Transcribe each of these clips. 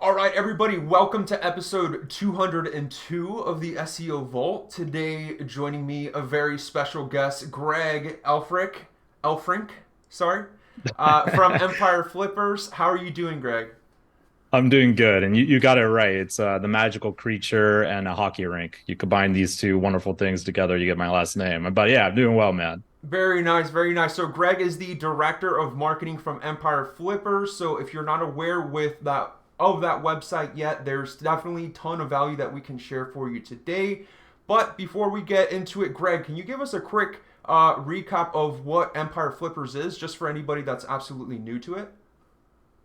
All right, everybody, welcome to episode 202 of the SEO Vault. Today, joining me, a very special guest, Greg Elfrink, sorry, from Empire Flippers. How are you doing, Greg? I'm doing good, and you got it right. It's the magical creature and a hockey rink. You combine these two wonderful things together, you get my last name. But yeah, I'm doing well, man. Very nice, very nice. So, Greg is the director of marketing from Empire Flippers. So, if you're not aware with that of that website yet, there's definitely a ton of value that we can share for you today. But before we get into it, Greg, can you give us a quick recap of what Empire Flippers is, just for anybody that's absolutely new to it?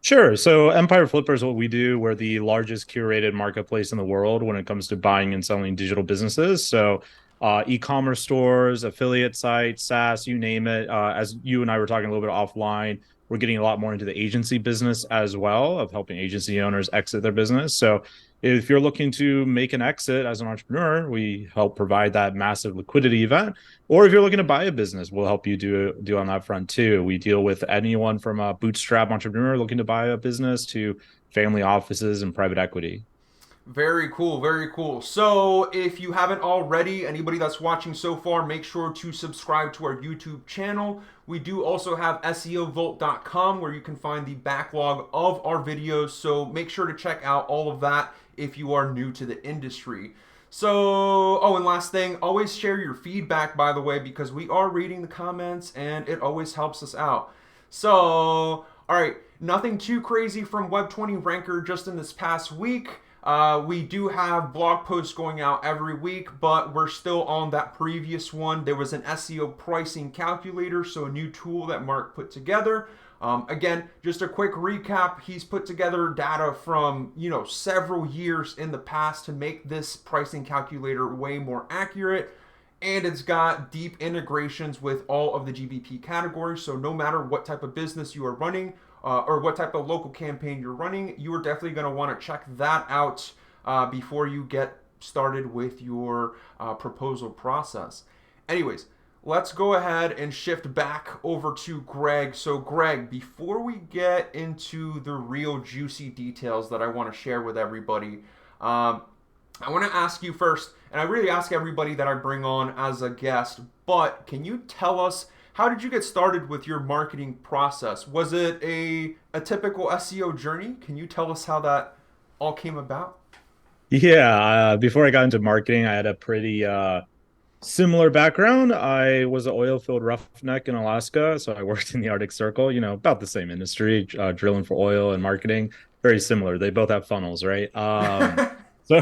Sure. So Empire Flipper is what we do. We're the largest curated marketplace in the world when it comes to buying and selling digital businesses. So e-commerce stores, affiliate sites, SaaS, you name it. As you and I were talking a little bit offline, we're getting a lot more into the agency business as well, of helping agency owners exit their business. So if you're looking to make an exit as an entrepreneur, we help provide that massive liquidity event. Or if you're looking to buy a business, we'll help you do on that front too. We deal with anyone from a bootstrap entrepreneur looking to buy a business to family offices and private equity. Very cool, very cool. So, if you haven't already, anybody that's watching so far, make sure to subscribe to our YouTube channel. We do also have SEOvolt.com where you can find the backlog of our videos. So, make sure to check out all of that if you are new to the industry. So, oh, and last thing, always share your feedback, by the way, because we are reading the comments and it always helps us out. So, all right, nothing too crazy from Web 20 Ranker just in this past week. We do have blog posts going out every week, but we're still on that previous one. There was an SEO pricing calculator, so a new tool that Mark put together. Again, just a quick recap. He's put together data from several years in the past to make this pricing calculator way more accurate, and it's got deep integrations with all of the GBP categories. So no matter what type of business you are running or what type of local campaign you're running, you are definitely going to want to check that out before you get started with your proposal process. Anyways, let's go ahead and shift back over to Greg. So, Greg, before we get into the real juicy details that I want to share with everybody, I want to ask you first, and I really ask everybody that I bring on as a guest, but can you tell us how did you get started with your marketing process? Was it a typical SEO journey? Can you tell us how that all came about? Yeah, before I got into marketing, I had a pretty similar background. I was an oil field roughneck in Alaska, so I worked in the Arctic Circle, about the same industry, drilling for oil and marketing. Very similar. They both have funnels, right? So,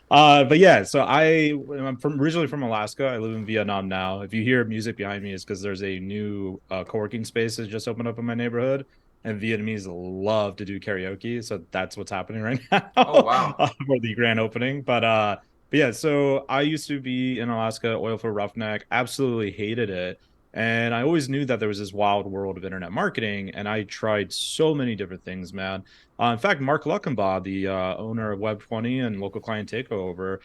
but yeah, so I'm originally from Alaska. I live in Vietnam now. If you hear music behind me, it's because there's a new co-working space that just opened up in my neighborhood, and Vietnamese love to do karaoke. So that's what's happening right now Oh, wow. for the grand opening. But yeah, so I used to be in Alaska, oil for roughneck, absolutely hated it. And I always knew that there was this wild world of internet marketing, and I tried so many different things, man. In fact, Mark Luckenbaugh, the owner of Web20 and local client takeover,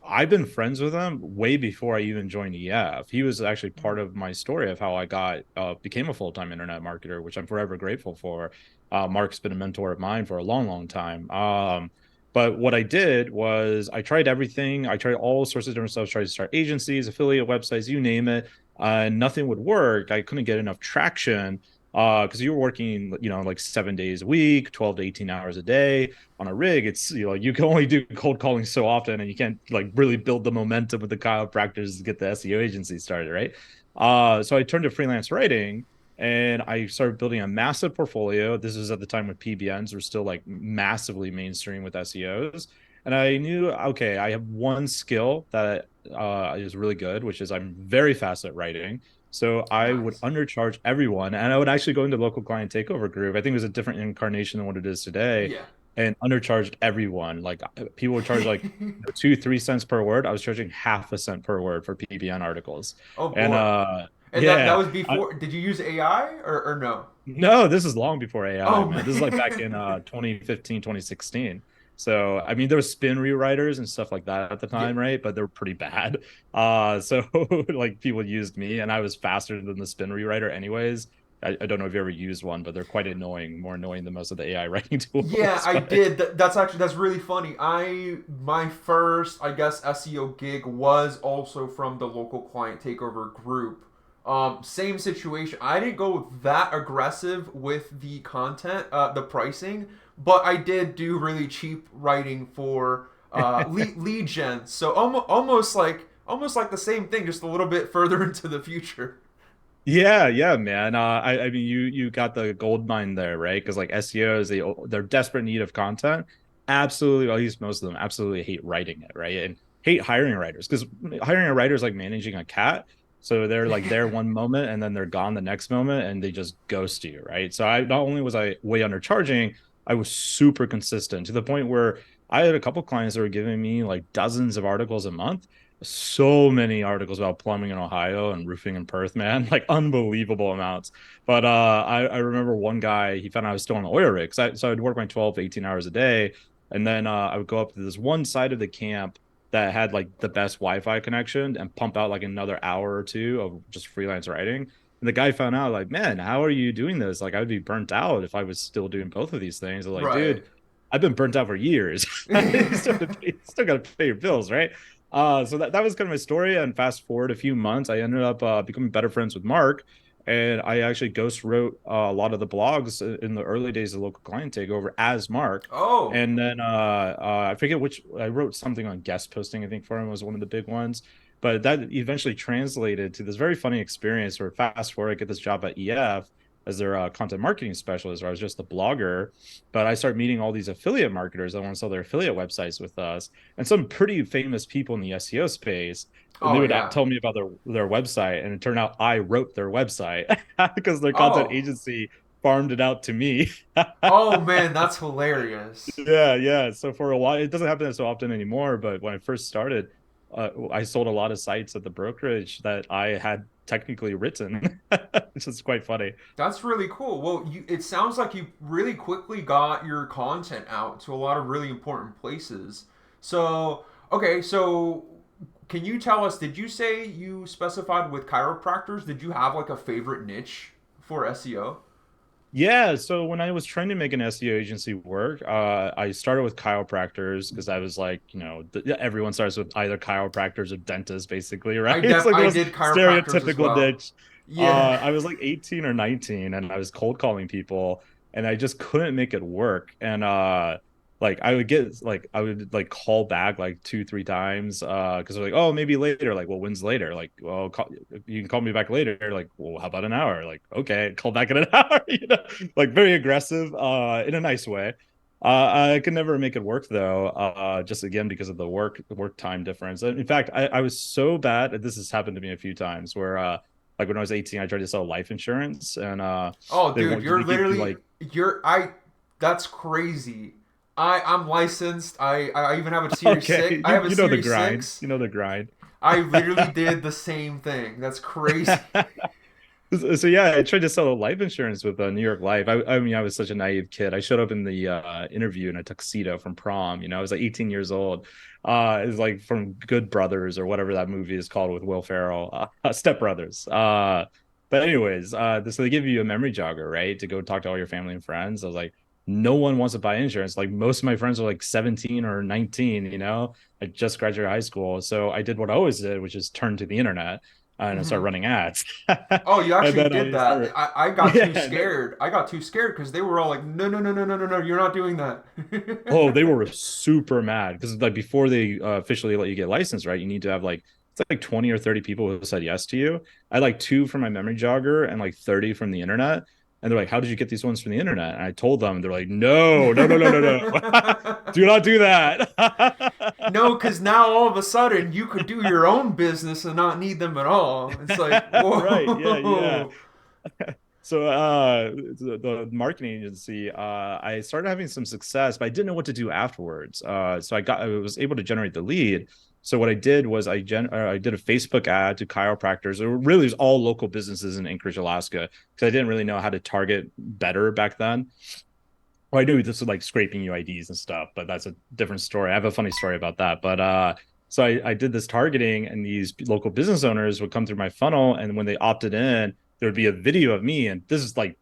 I've been friends with him way before I even joined EF. He was actually part of my story of how I got became a full-time internet marketer, which I'm forever grateful for. Mark's been a mentor of mine for a long, long time. But what I did was I tried everything. I tried all sorts of different stuff. Tried to start agencies, affiliate websites, you name it. Nothing would work. I couldn't get enough traction because you were working, like 7 days a week, 12 to 18 hours a day on a rig. It's, you can only do cold calling so often, and you can't like really build the momentum with the chiropractors to get the SEO agency started, right? So I turned to freelance writing and I started building a massive portfolio. This was at the time when PBNs were still like massively mainstream with SEOs. And I knew, okay, I have one skill that is really good, which is I'm very fast at writing. So I would Nice. undercharge everyone, and I would actually go into local client takeover group. I think it was a different incarnation than what it is today, Yeah. and undercharged everyone. Like people would charge like 2, 3 cents per word. I was charging half a cent per word for PBN articles, Oh, and boy. And that yeah, was before. Did you use AI or no? no, this is long before AI, Oh, man. This is like back in man. 2015, 2016. So, I mean, there was spin rewriters and stuff like that at the Yeah. time, right? But they were pretty bad. So like people used me and I was faster than the spin rewriter anyways. I don't know if you ever used one, but they're quite annoying, more annoying than most of the AI writing Yeah, tools. I But did. That's really funny. My first, I guess, SEO gig was also from the local client takeover group. Same situation. I didn't go that aggressive with the content, the pricing, but I did do really cheap writing for lead gen. So almost like the same thing, just a little bit further into the future. yeah, yeah, man. I mean, you got the gold mine there, right? Because like SEOs, they're desperate need of content. Absolutely, at least most of them absolutely hate writing it, right? And hate hiring writers because hiring a writer is like managing a cat. So they're like there one moment and then they're gone the next moment and they just ghost you, right? So I not only was I way undercharging, I was super consistent to the point where I had a couple clients that were giving me like dozens of articles a month, so many articles about plumbing in Ohio and roofing in Perth, man, like unbelievable amounts. But I remember one guy, he found out I was still on the oil rig. So I'd work my 12 to 18 hours a day. And then I would go up to this one side of the camp that had like the best Wi-Fi connection and pump out like another hour or two of just freelance writing. And the guy found out, like, man, how are you doing this? Like, I would be burnt out if I was still doing both of these things. I was like, Right. dude, I've been burnt out for years. You still got to pay your bills, right? So that was kind of my story. And fast forward a few months, I ended up becoming better friends with Mark. And I actually ghost wrote a lot of the blogs in the early days of local client takeover as Mark. Oh. And then I forget which I wrote something on guest posting, I think for him was one of the big ones. But that eventually translated to this very funny experience where fast forward, I get this job at EF as their content marketing specialist, where I was just a blogger. But I start meeting all these affiliate marketers that want to sell their affiliate websites with us and some pretty famous people in the SEO space. And they Oh would yeah. tell me about their website, and it turned out I wrote their website because their content Oh. agency farmed it out to me. Oh man, that's hilarious. Yeah, yeah. So for a while, it doesn't happen so often anymore. But when I first started, I sold a lot of sites at the brokerage that I had technically written, which is quite funny. That's really cool. Well, it sounds like you really quickly got your content out to a lot of really important places. So, okay, so can you tell us, did you say you specified with chiropractors? Did you have like a favorite niche for SEO? Yeah, so when I was trying to make an SEO agency work, I started with chiropractors because I was like, everyone starts with either chiropractors or dentists, basically, right? It's like the I most did chiropractors as stereotypical well. niche. Yeah. I was like 18 or 19, and I was cold calling people, and I just couldn't make it work. And like I would like call back like two, three times, because they're like, oh, maybe later. Like, well, when's later? Like, well, you can call me back later. Like, well, how about an hour? Like, okay, call back in an hour. Like very aggressive, in a nice way. I could never make it work though, just again because of the work time difference. In fact, I was so bad. This has happened to me a few times where, like when I was 18, I tried to sell life insurance, and Oh, dude, they give you like, you're I that's crazy. I'm licensed. I even have a Series okay, 6. I have a you know the Series grind, 6. you know the grind. I literally did the same thing. That's crazy. So yeah, I tried to sell life insurance with New York Life. I mean, I was such a naive kid. I showed up in the interview in a tuxedo from prom. I was like 18 years old. It's like from Good Brothers or whatever that movie is called with Will Ferrell, Step Brothers. But anyways, so they give you a memory jogger, right, to go talk to all your family and friends. I was like, no one wants to buy insurance. Like most of my friends are like 17 or 19. I just graduated high school, so I did what I always did, which is turn to the internet and I started Hmm. running ads. Oh, you And actually then did I that. started, I got too yeah. scared. I got too scared because they were all like, no, no, no, no, no, no, no, you're not doing that. Oh, they were super mad because like before they officially let you get licensed, right? You need to have like it's like 20 or 30 people who said yes to you. I had like two from my memory jogger and like 30 from the internet. And they're like, how did you get these ones from the internet? And I told them, they're like, no, no, no, no, no, no. Do not do that. No, because now all of a sudden you could do your own business and not need them at all. It's like, Right. Yeah. Yeah. whoa. So the marketing agency, I started having some success, but I didn't know what to do afterwards. So I was able to generate the lead. So what I did was I did a Facebook ad to chiropractors. It really was all local businesses in Anchorage, Alaska, because I didn't really know how to target better back then. Well, I knew this was like scraping UIDs and stuff, but that's a different story. I have a funny story about that. But so I did this targeting, and these local business owners would come through my funnel, and when they opted in, there would be a video of me, and this is like,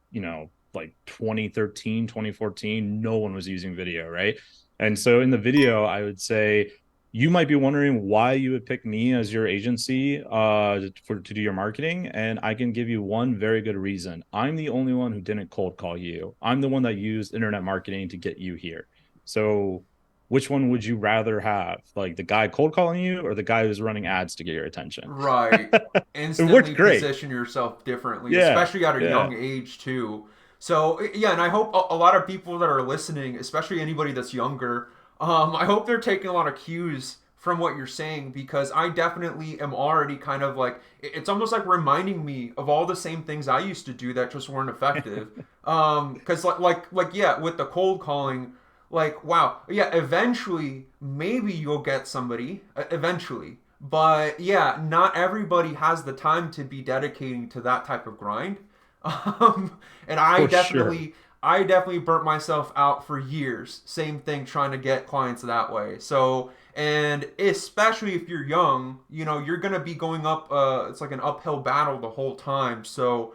like 2013, 2014, no one was using video, right? And so in the video, I would say, you might be wondering why you would pick me as your agency to do your marketing, and I can give you one very good reason. I'm the only one who didn't cold call you. I'm the one that used internet marketing to get you here. So which one would you rather have? Like the guy cold calling you or the guy who's running ads to get your attention? Right. It worked Instantly great. position yourself differently, Yeah. especially at a Yeah. young age too. So yeah, and I hope a lot of people that are listening, especially anybody that's younger, I hope they're taking a lot of cues from what you're saying, because I definitely am already kind of like, it's almost like reminding me of all the same things I used to do that just weren't effective. Because like yeah, with the cold calling, like wow, yeah, eventually maybe you'll get somebody eventually, but yeah, not everybody has the time to be dedicating to that type of grind. And For sure. I definitely burnt myself out for years. Same thing, trying to get clients that way. So, and especially if you're young, you're gonna be going up. It's like an uphill battle the whole time. So,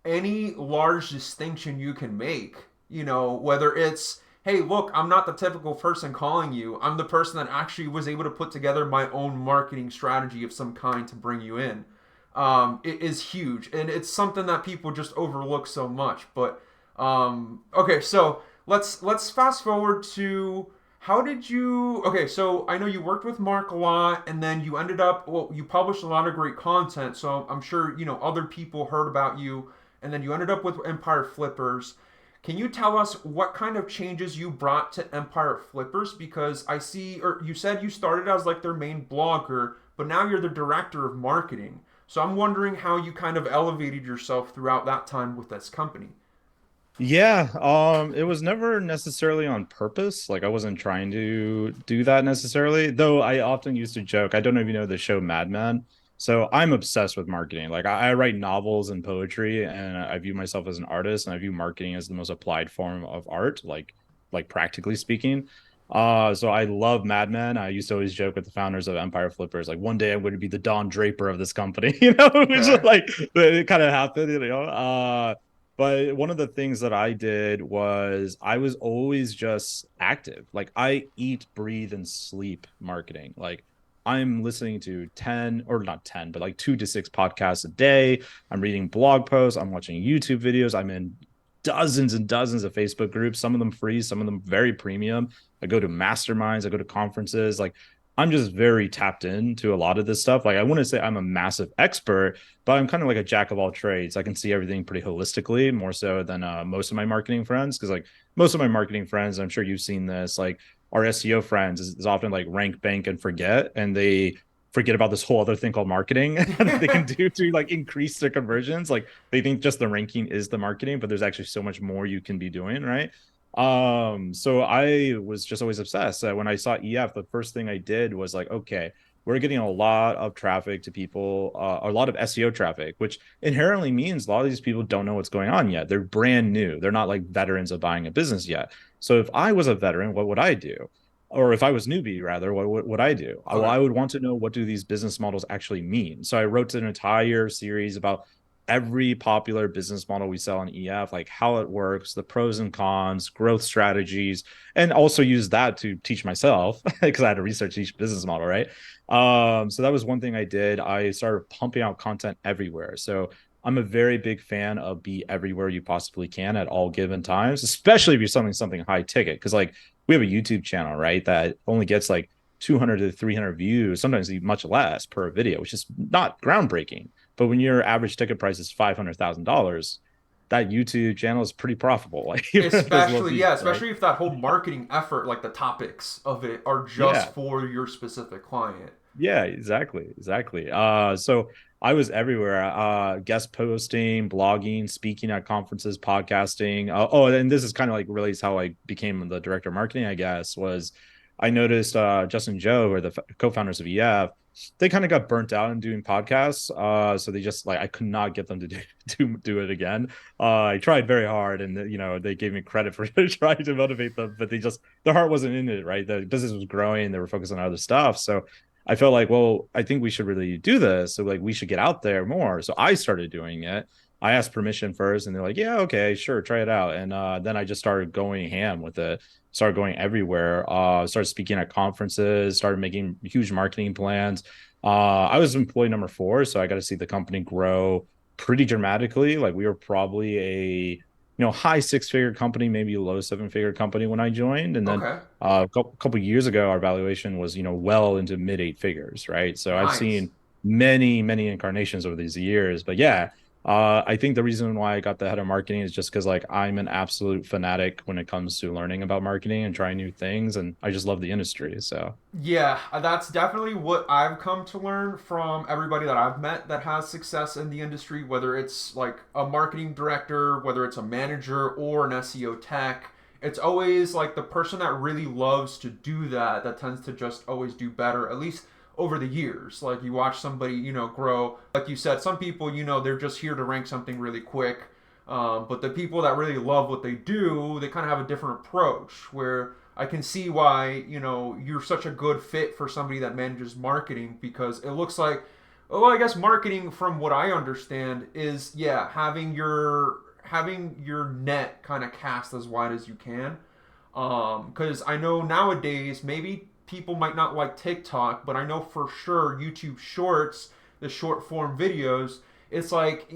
any large distinction you can make, whether it's, hey, look, I'm not the typical person calling you. I'm the person that actually was able to put together my own marketing strategy of some kind to bring you in. It is huge, and it's something that people just overlook so much. But okay, so let's fast forward to, how did you? Okay, so I know you worked with Mark a lot, and then you ended up, well, you published a lot of great content. So I'm sure other people heard about you, and then you ended up with Empire Flippers. Can you tell us what kind of changes you brought to Empire Flippers? Because I see, or you said you started as like their main blogger, but now you're the director of marketing. So I'm wondering how you kind of elevated yourself throughout that time with this company. Yeah, it was never necessarily on purpose. Like I wasn't trying to do that necessarily, though I often used to joke. I don't know if you know the show Mad Men. So I'm obsessed with marketing. Like I write novels and poetry, and I view myself as an artist, and I view marketing as the most applied form of art, like practically speaking. So I love Mad Men. I used to always joke with the founders of Empire Flippers, like one day I'm going to be the Don Draper of this company, which is Okay. like it kind of happened, but one of the things that I did was I was always just active. Like I eat, breathe, and sleep marketing. Like I'm listening to 10 or not 10, but like 2 to 6 podcasts a day. I'm reading blog posts. I'm watching YouTube videos. I'm in dozens and dozens of Facebook groups, some of them free, some of them very premium. I go to masterminds, I go to conferences. Like I'm just very tapped into a lot of this stuff. Like I wouldn't say I'm a massive expert, but I'm kind of like a jack of all trades. I can see everything pretty holistically, more so than most of my marketing friends. Because like most of my marketing friends, I'm sure you've seen this, like our SEO friends is often like rank, bank, and forget, and they forget about this whole other thing called marketing and that they can do to like increase their conversions. Like they think just the ranking is the marketing, but there's actually so much more you can be doing, right? So I was just always obsessed. When I saw EF, the first thing I did was like, okay, we're getting a lot of traffic to people, a lot of SEO traffic, which inherently means a lot of these people don't know what's going on yet. They're brand new. They're not like veterans of buying a business yet. So if I was a veteran, what would I do? Or if I was newbie, rather, what would I do? Well, Okay. I would want to know, what do these business models actually mean? So I wrote an entire series about every popular business model we sell on EF, like how it works, the pros and cons, growth strategies, and also use that to teach myself because I had to research each business model, right? So that was one thing I did. I started pumping out content everywhere. So I'm a very big fan of be everywhere you possibly can at all given times, especially if you're selling something high ticket. Because like we have a YouTube channel, right, that only gets like 200 to 300 views, sometimes much less per video, which is not groundbreaking. But when your average ticket price is $500,000, that YouTube channel is pretty profitable. Like even at those low Especially, views, yeah, right? especially if that whole marketing effort, like the topics of it, are just Yeah. for your specific client. Yeah, exactly. So I was everywhere, guest posting, blogging, speaking at conferences, podcasting. Oh, and this is kind of like really how I became the director of marketing, I guess, was I noticed Justin Joe, or the co-founders of EF, they kind of got burnt out in doing podcasts. So they just like, I could not get them to do it again. I tried very hard, and they gave me credit for trying to motivate them, but their heart wasn't in it, right? The business was growing, they were focused on other stuff. So I felt like, well, I think we should really do this. So like we should get out there more. So I started doing it. I asked permission first, and they're like, "Yeah, okay, sure, try it out." And then I just started going ham with it. Started going everywhere. Started speaking at conferences. Started making huge marketing plans. I was employee number 4, so I got to see the company grow pretty dramatically. Like we were probably a high 6 figure company, maybe low 7 figure company when I joined, and then Okay. a couple years ago, our valuation was well into mid 8 figures, right? So I've Nice. seen many incarnations over these years, but yeah, I think the reason why I got the head of marketing is just because like I'm an absolute fanatic when it comes to learning about marketing and trying new things, and I just love the industry. So Yeah, that's definitely what I've come to learn from everybody that I've met that has success in the industry, whether it's like a marketing director, whether it's a manager or an SEO tech. It's always like the person that really loves to do that that tends to just always do better, at least over the years. Like you watch somebody, grow. Like you said, some people, they're just here to rank something really quick. But the people that really love what they do, they kind of have a different approach where I can see why you're such a good fit for somebody that manages marketing because it looks like, well, I guess marketing, from what I understand, is yeah having your net kind of cast as wide as you can. Because I know nowadays maybe people might not like TikTok, but I know for sure YouTube Shorts, the short form videos, it's like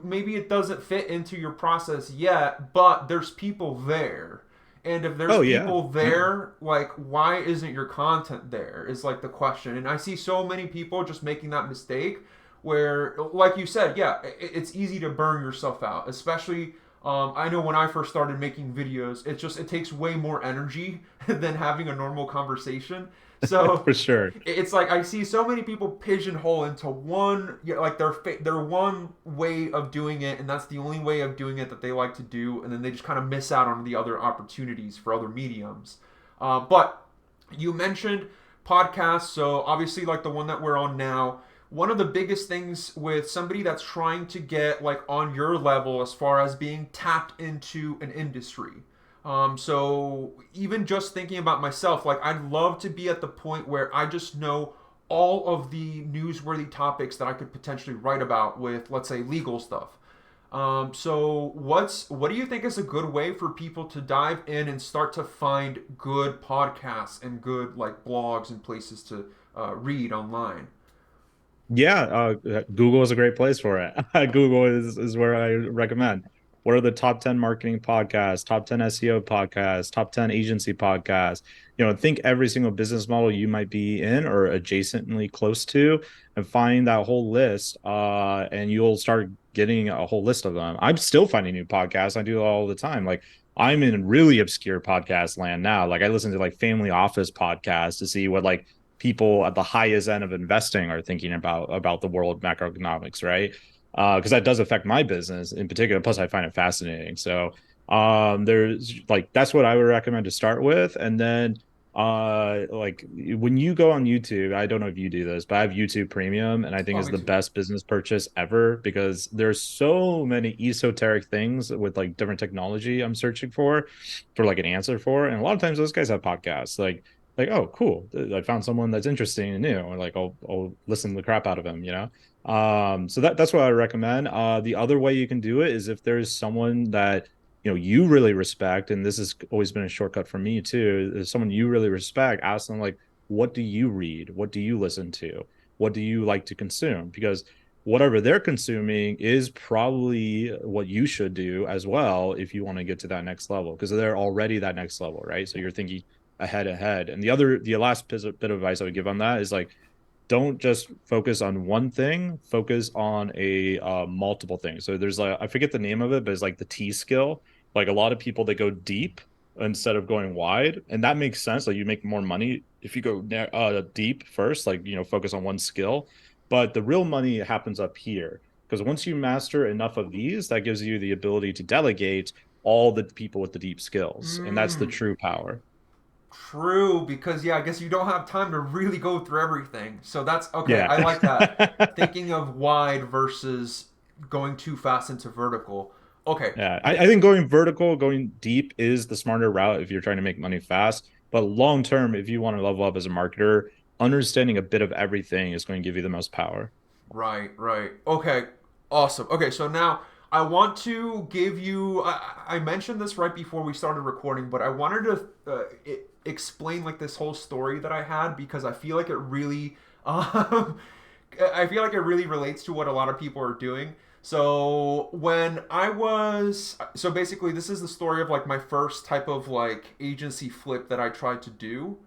maybe it doesn't fit into your process yet, but there's people there. And if there's oh yeah, people yeah. there, like, why isn't your content there? Is like the question. And I see so many people just making that mistake where, like you said, yeah, it's easy to burn yourself out. Especially, I know when I first started making videos, it takes way more energy than having a normal conversation. So For sure. it's like I see so many people pigeonhole into one, like their one way of doing it, and that's the only way of doing it that they like to do, and then they just kind of miss out on the other opportunities for other mediums. But you mentioned podcasts, so obviously like the one that we're on now. One of the biggest things with somebody that's trying to get like on your level as far as being tapped into an industry, so even just thinking about myself, like I'd love to be at the point where I just know all of the newsworthy topics that I could potentially write about with, let's say, legal stuff. So what do you think is a good way for people to dive in and start to find good podcasts and good like blogs and places to read online? Yeah, Google is a great place for it. Google is where I recommend. What are the top 10 marketing podcasts, top 10 SEO podcasts, top 10 agency podcasts? Think every single business model you might be in or adjacently close to, and find that whole list. And you'll start getting a whole list of them. I'm still finding new podcasts. I do it all the time. Like I'm in really obscure podcast land now. Like I listen to like family office podcasts to see what like people at the highest end of investing are thinking about the world macroeconomics, right? Because that does affect my business in particular. Plus, I find it fascinating. So there's like that's what I would recommend to start with, and then like when you go on YouTube, I don't know if you do this, but I have YouTube Premium, and I think Oh, is me the too. best business purchase ever because there's so many esoteric things with like different technology I'm searching for like an answer for, and a lot of times those guys have podcasts like, oh, cool, I found someone that's interesting and new, or like I'll listen to the crap out of him. So that's what I recommend. The other way you can do it is if there's someone that you really respect, and this has always been a shortcut for me too. Is someone you really respect, ask them like, what do you read? What do you listen to? What do you like to consume? Because whatever they're consuming is probably what you should do as well if you want to get to that next level because they're already that next level, right? So you're thinking ahead. And the last bit of advice I would give on that is like don't just focus on one thing, focus on a multiple things. So there's like I forget the name of it, but it's like the T skill. Like a lot of people that go deep instead of going wide, and that makes sense. Like you make more money if you go deep first, like focus on one skill. But the real money happens up here because once you master enough of these, that gives you the ability to delegate all the people with the deep skills, and that's the Mm, true power. true, because yeah, I guess you don't have time to really go through everything. So that's okay. Yeah. I like that. Thinking of wide versus going too fast into vertical. Okay. Yeah, I think going vertical, going deep is the smarter route if you're trying to make money fast. But long term, if you want to level up as a marketer, understanding a bit of everything is going to give you the most power. Right, right. Okay, awesome. Okay, so now I want to give you. I mentioned this right before we started recording, but I wanted to explain like this whole story that I had because I feel like it really, I feel like it really relates to what a lot of people are doing. So when I was, so basically, this is the story of like my first type of like agency flip that I tried to do.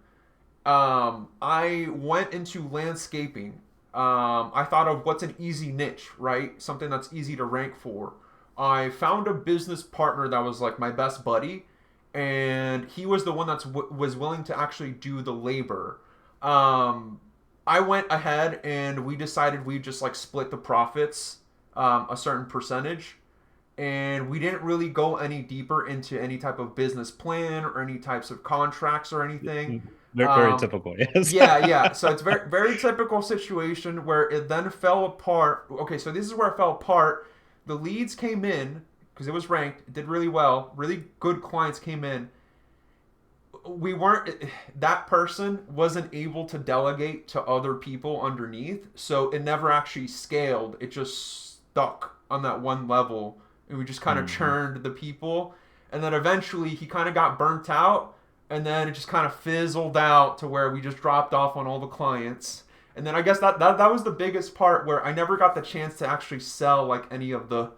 I went into landscaping. I thought of what's an easy niche, right? Something that's easy to rank for. I found a business partner that was like my best buddy, and he was the one that was willing to actually do the labor. Um, I went ahead and we decided we just like split the profits, a certain percentage, and we didn't really go any deeper into any type of business plan or any types of contracts or anything. Very, very Um, typical. Yes. yeah, yeah. So it's very, very typical situation where it then fell apart. Okay, so this is where it fell apart. The leads came in because it was ranked. It did really well. Really good clients came in. We weren't. That person wasn't able to delegate to other people underneath, so it never actually scaled. It just stuck on that one level, and we just kind of Mhm. churned the people. And then eventually, he kind of got burnt out, and then it just kind of fizzled out to where we just dropped off on all the clients. And then I guess that was the biggest part where I never got the chance to actually sell like any of the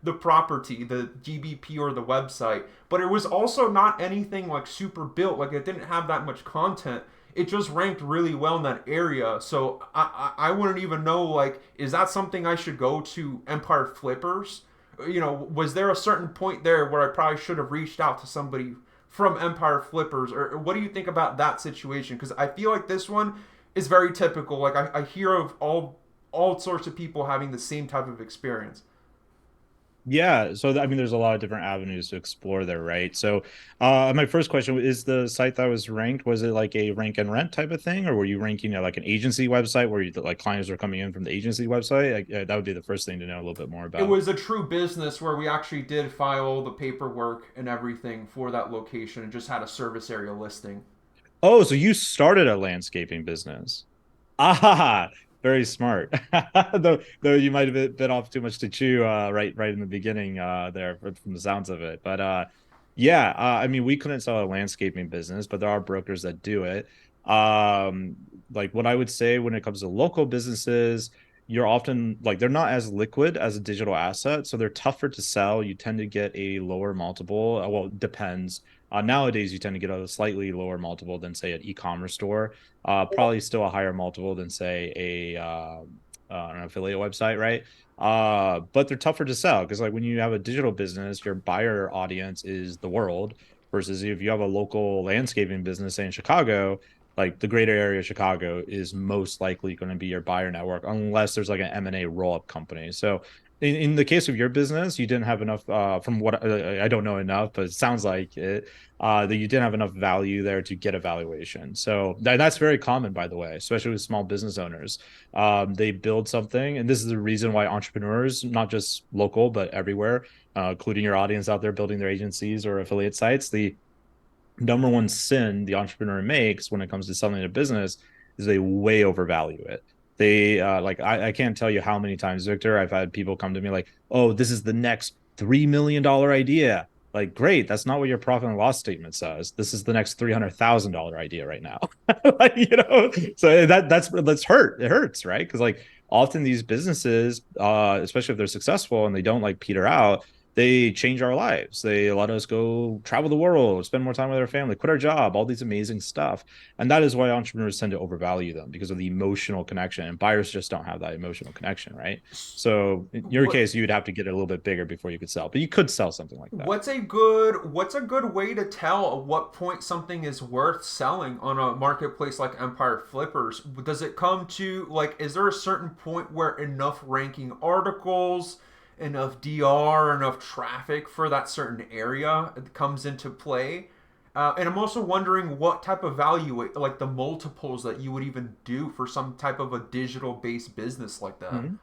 the property, the GBP or the website. But it was also not anything like super built. Like it didn't have that much content. It just ranked really well in that area. So I wouldn't even know like is that something I should go to Empire Flippers? You know, was there a certain point there where I probably should have reached out to somebody from Empire Flippers, or what do you think about that situation? Because I feel like this one is very typical. Like I hear of all sorts of people having the same type of experience. Yeah, so I mean, there's a lot of different avenues to explore there, right? So, my first question is: the site that was ranked, was it like a rank and rent type of thing, or were you ranking at like an agency website where you like clients were coming in from the agency website? That would be the first thing to know a little bit more It about. was a true business where we actually did file all the paperwork and everything for that location and just had a service area listing. Oh, so you started a landscaping business? Ah, very smart. Though you might have bit off too much to chew, right in the beginning, there from the sounds of it. But yeah, I mean, we couldn't sell a landscaping business, but there are brokers that do it. Um, like what I would say when it comes to local businesses, you're often like they're not as liquid as a digital asset, so they're tougher to sell. You tend to get a lower multiple. Well, it depends. Nowadays, you tend to get a slightly lower multiple than say an e-commerce store, probably still a higher multiple than say an affiliate website, right? But they're tougher to sell because like when you have a digital business, your buyer audience is the world versus if you have a local landscaping business, say in Chicago, like the greater area of Chicago is most likely going to be your buyer network unless there's like an M&A roll-up company. So in the case of your business, you didn't have enough from what I don't know enough, but it sounds like it that you didn't have enough value there to get a valuation. So that's very common, by the way, especially with small business owners. They build something, and this is the reason why entrepreneurs, not just local but everywhere, including your audience out there building their agencies or affiliate sites, the number one sin the entrepreneur makes when it comes to selling a business is they way overvalue it. They like I can't tell you how many times, Victor, I've had people come to me like, oh, this is the next $3 million idea. Like, great, that's not what your profit and loss statement says. This is the next $300,000 idea right now. Like, so that's hurt. It hurts, right? Because like often these businesses, especially if they're successful and they don't like peter out, they change our lives. They let us go travel the world, spend more time with our family, quit our job, all these amazing stuff. And that is why entrepreneurs tend to overvalue them because of the emotional connection. And buyers just don't have that emotional connection, right? So in your What case, you'd have to get it a little bit bigger before you could sell, but you could sell something like that. what's a good way to tell at what point something is worth selling on a marketplace like Empire Flippers? Does it come to like is there a certain point where enough ranking articles, enough DR, enough traffic for that certain area comes into play? And I'm also wondering what type of value, like the multiples that you would even do for some type of a digital based business like that. Mm-hmm.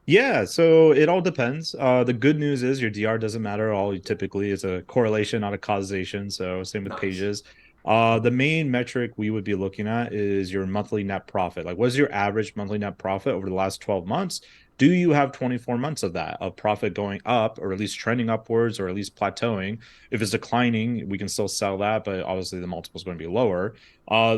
Yeah, so it all depends. The good news is your DR doesn't matter at all. Typically, it's a correlation, not a causation. So same with Nice. pages. The main metric we would be looking at is your monthly net profit. Like, what is your average monthly net profit over the last 12 months? do you have 24 months of that, of profit going up, or at least trending upwards, or at least plateauing? If it's declining, we can still sell that, but obviously the multiple is going to be lower.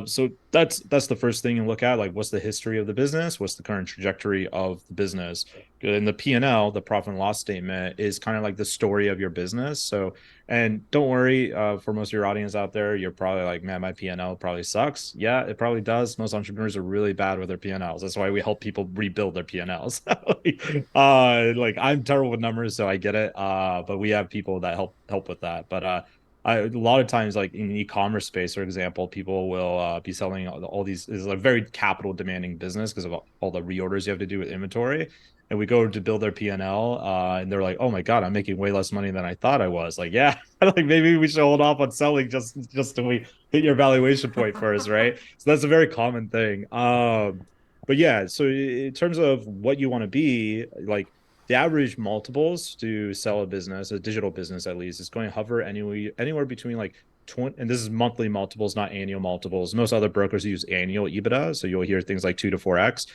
So that's the first thing you look at. Like, what's the history of the business? What's the current trajectory of the business? And the P&L, the profit and loss statement, is kind of like the story of your business. So, and don't worry, for most of your audience out there, you're probably like, man, my P&L probably sucks. Yeah, it probably does. Most entrepreneurs are really bad with their P&Ls. That's why we help people rebuild their P&Ls. Like I'm terrible with numbers, so I get it. But we have people that help with that. But a lot of times, like in the e-commerce space, for example, people will be selling all these. Is a very capital demanding business because of all the reorders you have to do with inventory. And we go to build their P&L, and they're like, "Oh my god, I'm making way less money than I thought I was." Like, yeah, like maybe we should hold off on selling just till we hit your valuation point first, right? So that's a very common thing. But yeah, so in terms of what you want to be, like the average multiples to sell a business, a digital business at least, is going to hover anywhere between like 20, and this is monthly multiples, not annual multiples. Most other brokers use annual EBITDA, so you'll hear things like 2 to 4x.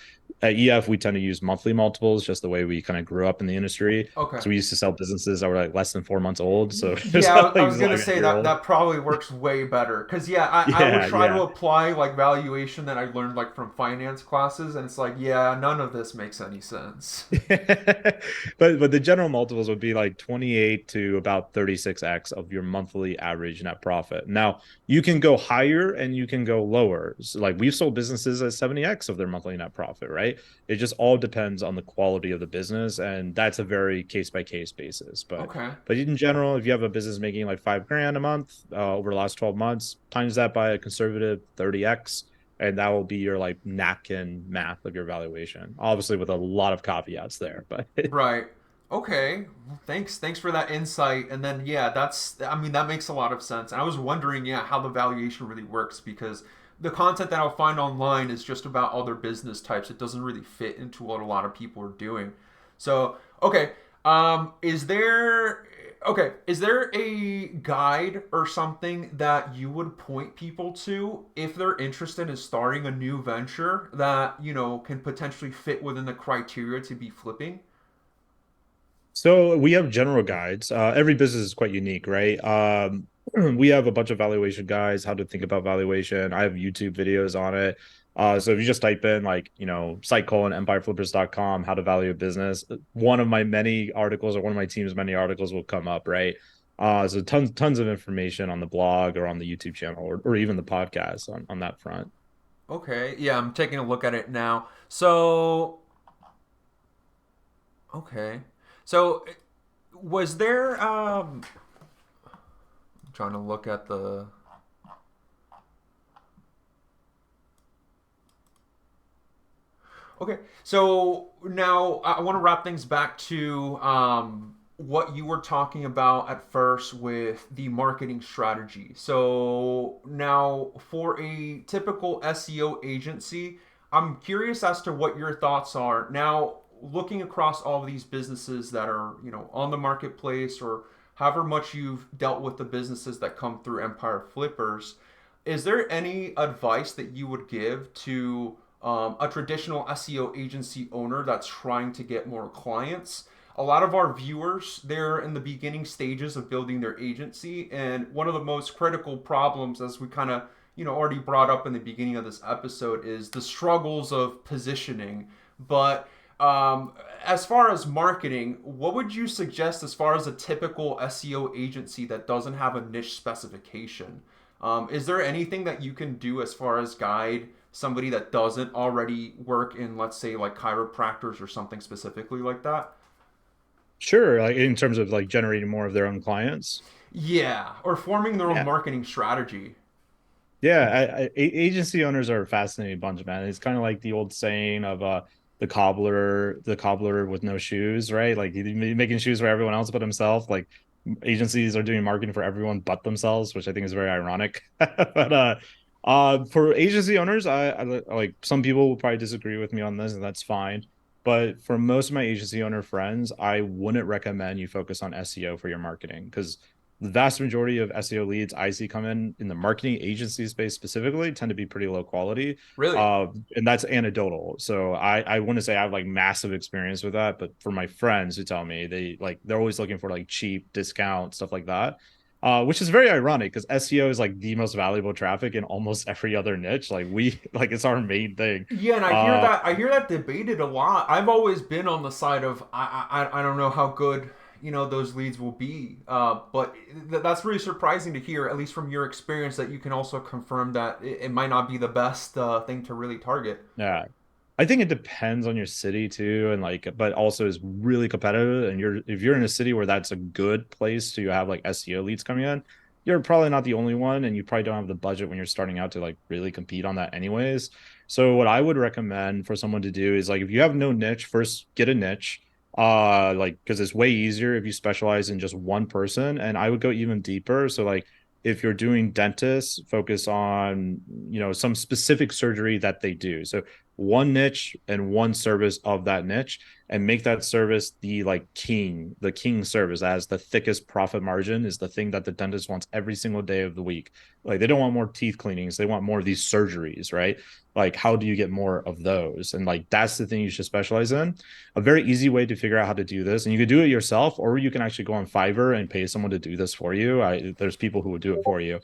At EF, we tend to use monthly multiples, just the way we kind of grew up in the industry. Okay. So we used to sell businesses that were like less than 4 months old. So there's Yeah, like, I was it's gonna like a say year that old. that probably works way better. Cause yeah, I would Yeah, try to yeah. apply like valuation that I learned like from finance classes, and it's like, yeah, none of this makes any sense. But the general multiples would be like 28 to about 36x of your monthly average net profit. Now, you can go higher and you can go lower. So like we've sold businesses at 70x of their monthly net profit, right? It just all depends on the quality of the business, and that's a very case by case basis. But Okay. but in general, if you have a business making like 5 grand a month over the last 12 months, times that by a conservative 30x, and that will be your like napkin math of your valuation, obviously with a lot of caveats there, but Right. Okay. Well, thanks for that insight. And then yeah, I mean that makes a lot of sense. And I was wondering, yeah, how the valuation really works because the content that I'll find online is just about other business types. It doesn't really fit into what a lot of people are doing. So, okay. Is there a guide or something that you would point people to if they're interested in starting a new venture that, can potentially fit within the criteria to be flipping? so we have general guides. Every business is quite unique, right? We have a bunch of valuation guides, how to think about valuation. I have YouTube videos on it. So if you just type in like, site colon empireflippers.com, how to value a business, one of my many articles or one of my team's many articles will come up, right? So tons of information on the blog or on the YouTube channel or even the podcast on that front. Okay, yeah, I'm taking a look at it now. So, okay. So, was there I'm trying to look at the Okay. So, now I want to wrap things back to what you were talking about at first with the marketing strategy. So, now for a typical SEO agency, I'm curious as to what your thoughts are. Now, looking across all of these businesses that are, on the marketplace or however much you've dealt with the businesses that come through Empire Flippers, is there any advice that you would give to a traditional SEO agency owner that's trying to get more clients? A lot of our viewers, they're in the beginning stages of building their agency, and one of the most critical problems, as we kind of already brought up in the beginning of this episode, is the struggles of positioning. But as far as marketing, what would you suggest as far as a typical SEO agency that doesn't have a niche specification? Is there anything that you can do as far as guide somebody that doesn't already work in, let's say, like chiropractors or something specifically like that? Sure, like in terms of like generating more of their own clients. Yeah, or forming their own Yeah, marketing strategy. yeah. Agency owners are a fascinating bunch, man. It's kind of like the old saying of the cobbler with no shoes, right? Like he's making shoes for everyone else but himself. Like agencies are doing marketing for everyone but themselves, which I think is very ironic. But for agency owners, I like some people will probably disagree with me on this, and that's fine. But for most of my agency owner friends, I wouldn't recommend you focus on SEO for your marketing because the vast majority of SEO leads I see come in the marketing agency space specifically tend to be pretty low quality. Really? And that's anecdotal. So I wouldn't say I have like massive experience with that, but for my friends who tell me they're always looking for like cheap discount stuff like that. Which is very ironic because SEO is like the most valuable traffic in almost every other niche. Like we like it's our main thing. Yeah, and Uh I hear that debated a lot. I've always been on the side of I don't know how good those leads will be, but that's really surprising to hear, at least from your experience, that you can also confirm that it might not be the best thing to really target. yeah. I think it depends on your city too, and like, but also is really competitive. And if you're in a city where that's a good place to have like SEO leads coming in, you're probably not the only one, and you probably don't have the budget when you're starting out to like really compete on that anyways. So what I would recommend for someone to do is like if you have no niche, first get a niche. Like because it's way easier if you specialize in just one person, and I would go even deeper. So like if you're doing dentists, focus on some specific surgery that they do. So one niche and one service of that niche, and make that service the like the king service as the thickest profit margin is the thing that the dentist wants every single day of the week. Like they don't want more teeth cleanings, they want more of these surgeries, right? Like how do you get more of those? And like that's the thing you should specialize in. A very easy way to figure out how to do this, and you could do it yourself, or you can actually go on Fiverr and pay someone to do this for you. There's people who would do it for you.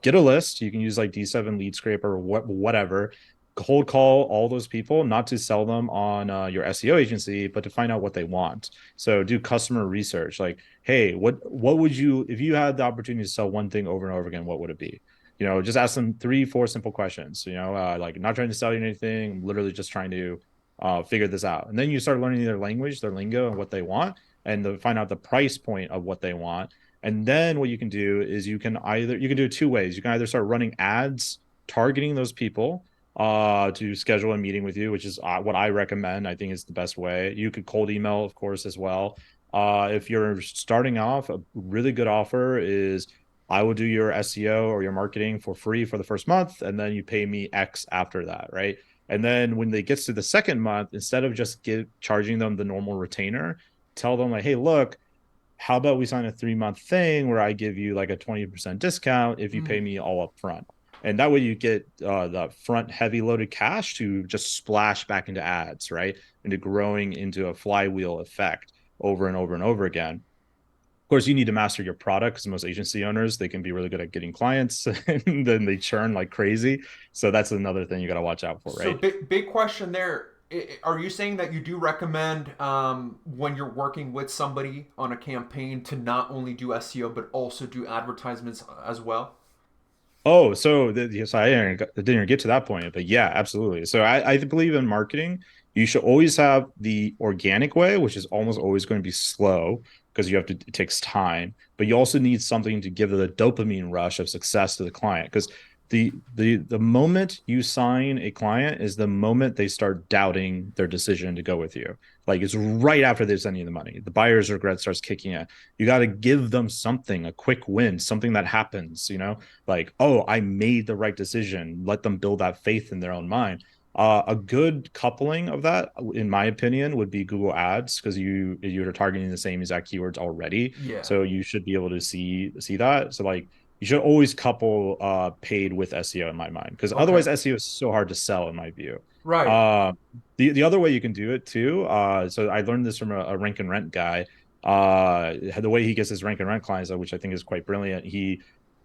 Get a list. You can use like D7 lead scraper or whatever. Cold call all those people, not to sell them on your SEO agency, but to find out what they want. So do customer research. Like, hey, what would you, if you had the opportunity to sell one thing over and over again, what would it be? Just ask them 3 4 simple questions. Like not trying to sell you anything, I'm literally just trying to figure this out. And then you start learning their language, their lingo, and what they want, and to find out the price point of what they want. And then what you can do is you can do it 2 ways. You can either start running ads targeting those people to schedule a meeting with you, which is what I recommend. I think is the best way. You could cold email, of course, as well. If you're starting off, a really good offer is I will do your SEO or your marketing for free for the first month, and then you pay me X after that, right? And then when they gets to the second month, instead of just charging them the normal retainer, tell them like, hey, look, how about we sign a 3 month thing where I give you like a 20% discount if you pay Mm. me all up front. And that way you get the front heavy loaded cash to just splash back into ads, right? Into growing into a flywheel effect over and over and over again. Of course, you need to master your product because most agency owners, they can be really good at getting clients and then they churn like crazy. So that's another thing you got to watch out for, So right? big question there. Are you saying that you do recommend when you're working with somebody on a campaign to not only do SEO but also do advertisements as well? Oh, so I didn't get to that point, but yeah, absolutely. So I believe in marketing, you should always have the organic way, which is almost always going to be slow because it takes time, but you also need something to give the dopamine rush of success to the client. Because the moment you sign a client is the moment they start doubting their decision to go with you. Like it's right after they send you the money. The buyer's regret starts kicking in. You got to give them something, a quick win, something that happens. Like, oh, I made the right decision. Let them build that faith in their own mind. A good coupling of that, in my opinion, would be Google Ads because you're targeting the same exact keywords already, Yeah. so you should be able to see that. So like you should always couple paid with SEO in my mind because Okay. otherwise SEO is so hard to sell in my view. Right. Uh, the other way you can do it too. So I learned this from a rank and rent guy. The way he gets his rank and rent clients, which I think is quite brilliant.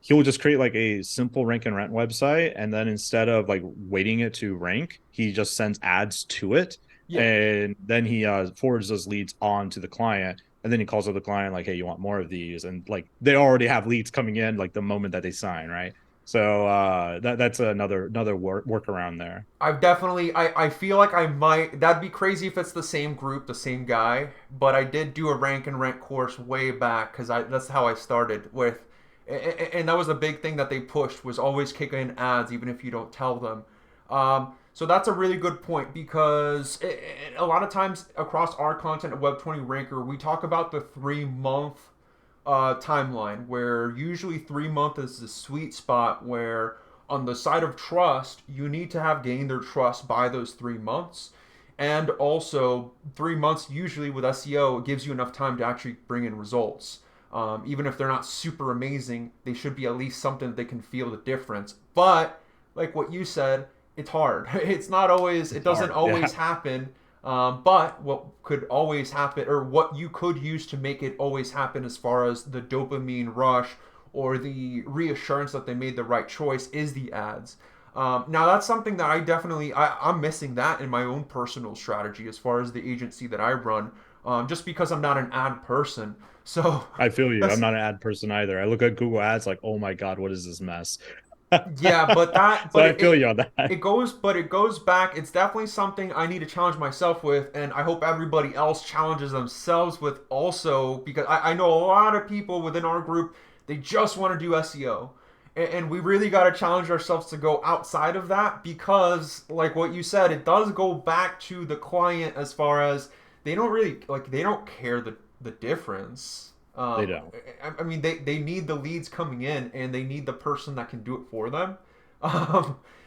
He'll just create like a simple rank and rent website, and then instead of like waiting it to rank, he just sends ads to it, Yeah. and then he forwards those leads on to the client, and then he calls up the client like, hey, you want more of these, and like they already have leads coming in like the moment that they sign, right? So that's another workaround there. I've definitely I feel like I might that'd be crazy if it's the same group, the same guy, but I did do a rank and rent course way back cuz I that's how I started with and that was a big thing that they pushed was always kick in ads even if you don't tell them. So that's a really good point because a lot of times across our content at Web20 Ranker, we talk about the 3 month timeline where usually 3 month is the sweet spot where on the side of trust you need to have gained their trust by those 3 months, and also 3 months usually with SEO it gives you enough time to actually bring in results. Even if they're not super amazing, they should be at least something that they can feel the difference. But like what you said, it's hard. It's not always. It It's doesn't hard. Yeah. always happen. But what could always happen, or what you could use to make it always happen, as far as the dopamine rush or the reassurance that they made the right choice, is the ads. Now that's something that I'm missing that in my own personal strategy as far as the agency that I run, just because I'm not an ad person. So I feel you. I'm that's not an ad person either. I look at Google Ads like, oh my God, what is this mess? yeah, but that So but I feel you on that. it goes back. It's definitely something I need to challenge myself with, and I hope everybody else challenges themselves with also, because I know a lot of people within our group, they just want to do SEO. And we really got to challenge ourselves to go outside of that, because like what you said, it does go back to the client, as far as they don't care the difference. They don't. I mean, they need the leads coming in, and they need the person that can do it for them.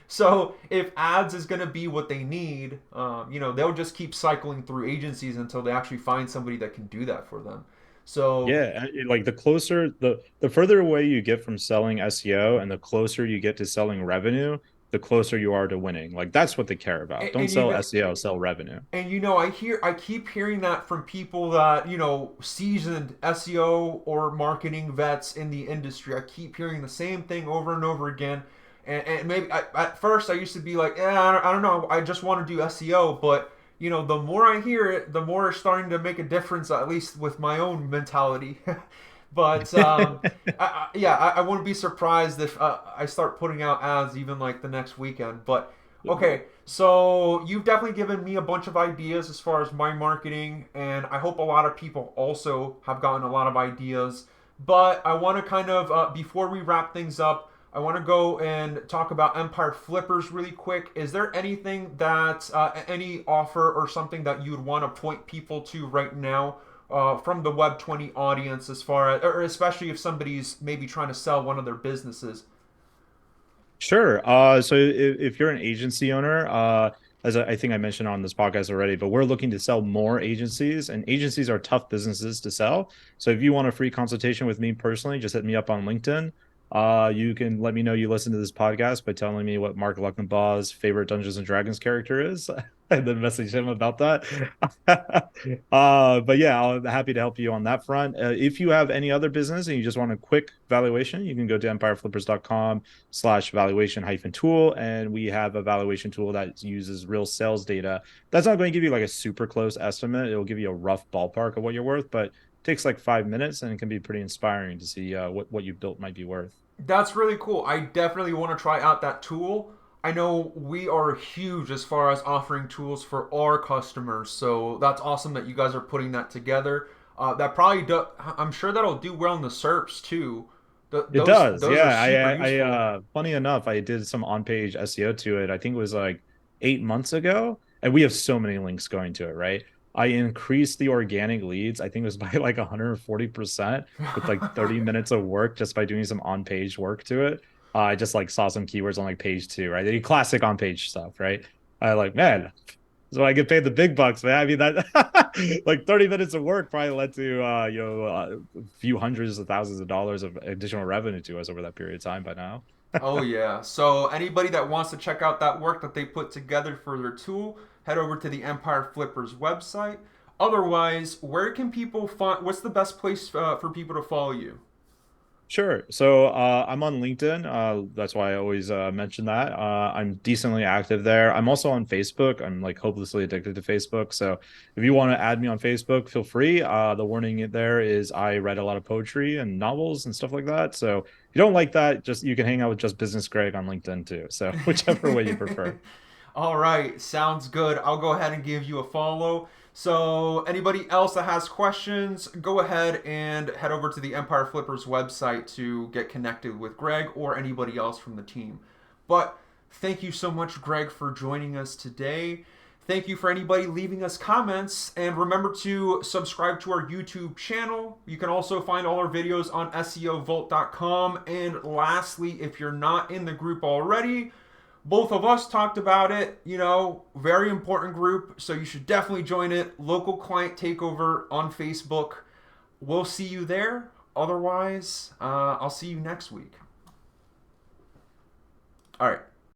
So if ads is going to be what they need, they'll just keep cycling through agencies until they actually find somebody that can do that for them. So Yeah, like the closer the further away you get from selling SEO and the closer you get to selling revenue, the closer you are to winning. Like that's what they care about. and, Don't and you sell know SEO, sell revenue. I keep hearing that from people that, seasoned SEO or marketing vets in the industry. I keep hearing the same thing over and over again. And maybe at first I used to be like, I don't know, I just want to do SEO. But the more I hear it, the more it's starting to make a difference, at least with my own mentality. But I wouldn't be surprised if I start putting out ads even like the next weekend. But okay, so you've definitely given me a bunch of ideas as far as my marketing, and I hope a lot of people also have gotten a lot of ideas. But I want to kind of, before we wrap things up, I want to go and talk about Empire Flippers really quick. Is there anything that, any offer or something that you would want to point people to right now, from the Web 20 audience, as far as, or especially if somebody's maybe trying to sell one of their businesses? Sure. So if you're an agency owner, as I think I mentioned on this podcast already, but we're looking to sell more agencies, and agencies are tough businesses to sell. So if you want a free consultation with me personally, just hit me up on LinkedIn. You can let me know you listen to this podcast by telling me what Mark Luckenbaugh's favorite Dungeons and Dragons character is, and then message him about that. But yeah, I'm happy to help you on that front. If you have any other business and you just want a quick valuation, you can go to empireflippers.com/valuation hyphen tool. And we have a valuation tool that uses real sales data. That's not going to give you like a super close estimate. It'll give you a rough ballpark of what you're worth, but it takes like 5 minutes and it can be pretty inspiring to see what you've built might be worth. That's really cool. I definitely want to try out that tool. I know we are huge as far as offering tools for our customers, so that's awesome that you guys are putting that together. That probably do, I'm sure that'll do well in the SERPs too. It Those does. those are Yeah. super useful. Funny enough, I did some on-page SEO to it. I think it was like 8 months ago. And we have so many links going to it, right? I increased the organic leads. I think it was by like 140% with like 30 minutes of work just by doing some on-page work to it. I just like saw some keywords on like page two, right? The classic on-page stuff, right? I like, man, so I get paid the big bucks, man. I mean that like 30 minutes of work probably led to a few hundreds of thousands of dollars of additional revenue to us over that period of time by now. Oh yeah. So anybody that wants to check out that work that they put together for their tool, head over to the Empire Flippers website. Otherwise, where can people find? What's the best place for people to follow you? Sure. So I'm on LinkedIn. That's why I always mention that. I'm decently active there. I'm also on Facebook. I'm like hopelessly addicted to Facebook. So if you want to add me on Facebook, feel free. The warning there is I write a lot of poetry and novels and stuff like that. So if you don't like that, just you can hang out with Just Business Greg on LinkedIn too. So whichever way you prefer. All right, sounds good. I'll go ahead and give you a follow. So, anybody else that has questions, go ahead and head over to the Empire Flippers website to get connected with Greg or anybody else from the team. But thank you so much, Greg, for joining us today. Thank you for anybody leaving us comments. And remember to subscribe to our YouTube channel. You can also find all our videos on SEOvault.com. And lastly, if you're not in the group already, both of us talked about it, very important group, so you should definitely join it. Local Client Takeover on Facebook. We'll see you there. otherwise, I'll see you next week. All right.